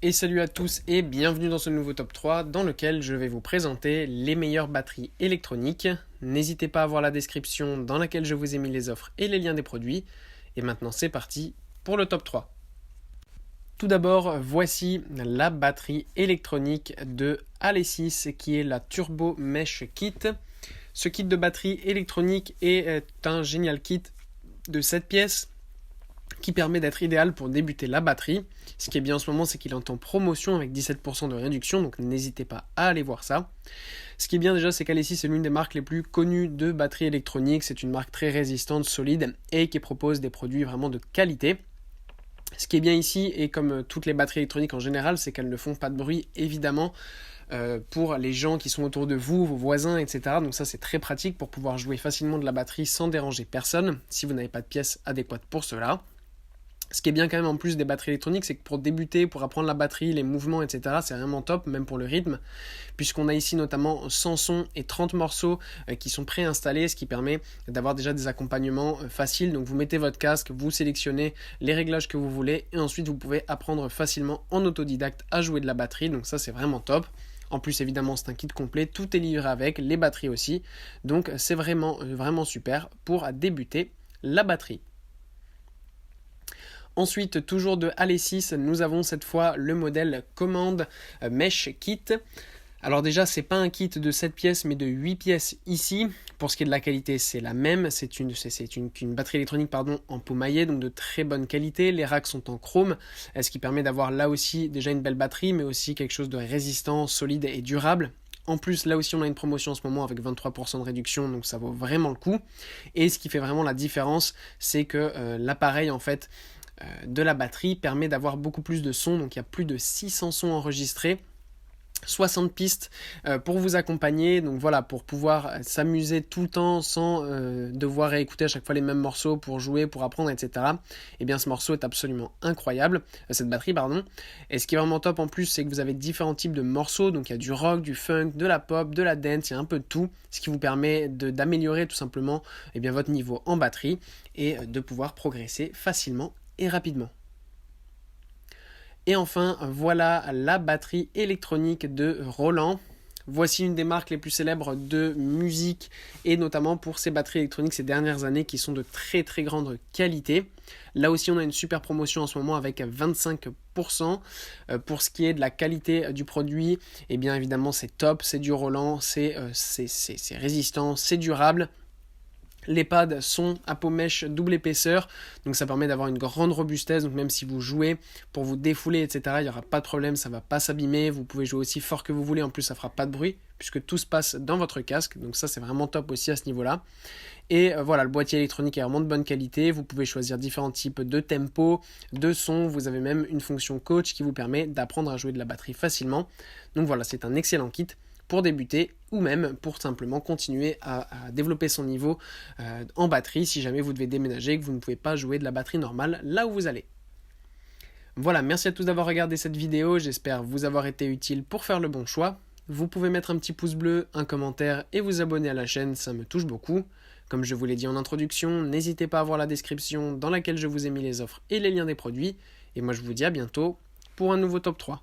Et salut à tous et bienvenue dans ce nouveau top 3 dans lequel je vais vous présenter les meilleures batteries électroniques. N'hésitez pas à voir la description dans laquelle je vous ai mis les offres et les liens des produits. Et maintenant c'est parti pour le top 3. Tout d'abord, voici la batterie électronique de Alesis qui est la Turbo Mesh Kit. Ce kit de batterie électronique est un génial kit de 7 pièces qui permet d'être idéal pour débuter la batterie. Ce qui est bien en ce moment, c'est qu'il est en promotion avec 17% de réduction, donc n'hésitez pas à aller voir ça. Ce qui est bien déjà, c'est qu'Alesis c'est l'une des marques les plus connues de batteries électroniques. C'est une marque très résistante, solide et qui propose des produits vraiment de qualité. Ce qui est bien ici, et comme toutes les batteries électroniques en général, c'est qu'elles ne font pas de bruit, évidemment, pour les gens qui sont autour de vous, vos voisins, etc. Donc ça, c'est très pratique pour pouvoir jouer facilement de la batterie sans déranger personne, si vous n'avez pas de pièces adéquates pour cela. Ce qui est bien quand même en plus des batteries électroniques, c'est que pour débuter, pour apprendre la batterie, les mouvements, etc., c'est vraiment top, même pour le rythme, puisqu'on a ici notamment 100 sons et 30 morceaux qui sont préinstallés, ce qui permet d'avoir déjà des accompagnements faciles. Donc vous mettez votre casque, vous sélectionnez les réglages que vous voulez, et ensuite vous pouvez apprendre facilement en autodidacte à jouer de la batterie, donc ça c'est vraiment top. En plus, évidemment, c'est un kit complet, tout est livré avec, les batteries aussi, donc c'est vraiment super pour débuter la batterie. Ensuite, toujours de Alesis, nous avons cette fois le modèle Command Mesh Kit. Alors déjà, c'est pas un kit de 7 pièces, mais de 8 pièces ici. Pour ce qui est de la qualité, c'est la même. C'est une batterie électronique en peau maillée, donc de très bonne qualité. Les racks sont en chrome, ce qui permet d'avoir là aussi déjà une belle batterie, mais aussi quelque chose de résistant, solide et durable. En plus, là aussi, on a une promotion en ce moment avec 23% de réduction, donc ça vaut vraiment le coup. Et ce qui fait vraiment la différence, c'est que l'appareil, en fait, de la batterie permet d'avoir beaucoup plus de sons, donc il y a plus de 600 sons enregistrés, 60 pistes pour vous accompagner, donc voilà, pour pouvoir s'amuser tout le temps sans devoir réécouter à chaque fois les mêmes morceaux pour jouer, pour apprendre, etc. Et bien ce morceau est absolument incroyable, cette batterie pardon, et ce qui est vraiment top en plus, c'est que vous avez différents types de morceaux, donc il y a du rock, du funk, de la pop, de la dance, il y a un peu de tout, ce qui vous permet d'améliorer tout simplement bien, votre niveau en batterie et de pouvoir progresser facilement et rapidement. Et enfin, voilà la batterie électronique de Roland. Voici une des marques les plus célèbres de musique et notamment pour ces batteries électroniques ces dernières années qui sont de très très grande qualité. Là aussi on a une super promotion en ce moment avec 25%. Pour ce qui est de la qualité du produit, et bien évidemment c'est top, c'est du Roland, c'est résistant, c'est durable. Les pads sont à peau mèche double épaisseur, donc ça permet d'avoir une grande robustesse, donc même si vous jouez pour vous défouler, etc., il n'y aura pas de problème, ça ne va pas s'abîmer, vous pouvez jouer aussi fort que vous voulez, en plus ça ne fera pas de bruit, puisque tout se passe dans votre casque, donc ça c'est vraiment top aussi à ce niveau-là. Et voilà, le boîtier électronique est vraiment de bonne qualité, vous pouvez choisir différents types de tempo, de sons, vous avez même une fonction coach qui vous permet d'apprendre à jouer de la batterie facilement. Donc voilà, c'est un excellent kit pour débuter ou même pour simplement continuer à développer son niveau en batterie si jamais vous devez déménager et que vous ne pouvez pas jouer de la batterie normale là où vous allez. Voilà, merci à tous d'avoir regardé cette vidéo, j'espère vous avoir été utile pour faire le bon choix. Vous pouvez mettre un petit pouce bleu, un commentaire et vous abonner à la chaîne, ça me touche beaucoup. Comme je vous l'ai dit en introduction, n'hésitez pas à voir la description dans laquelle je vous ai mis les offres et les liens des produits. Et moi je vous dis à bientôt pour un nouveau top 3.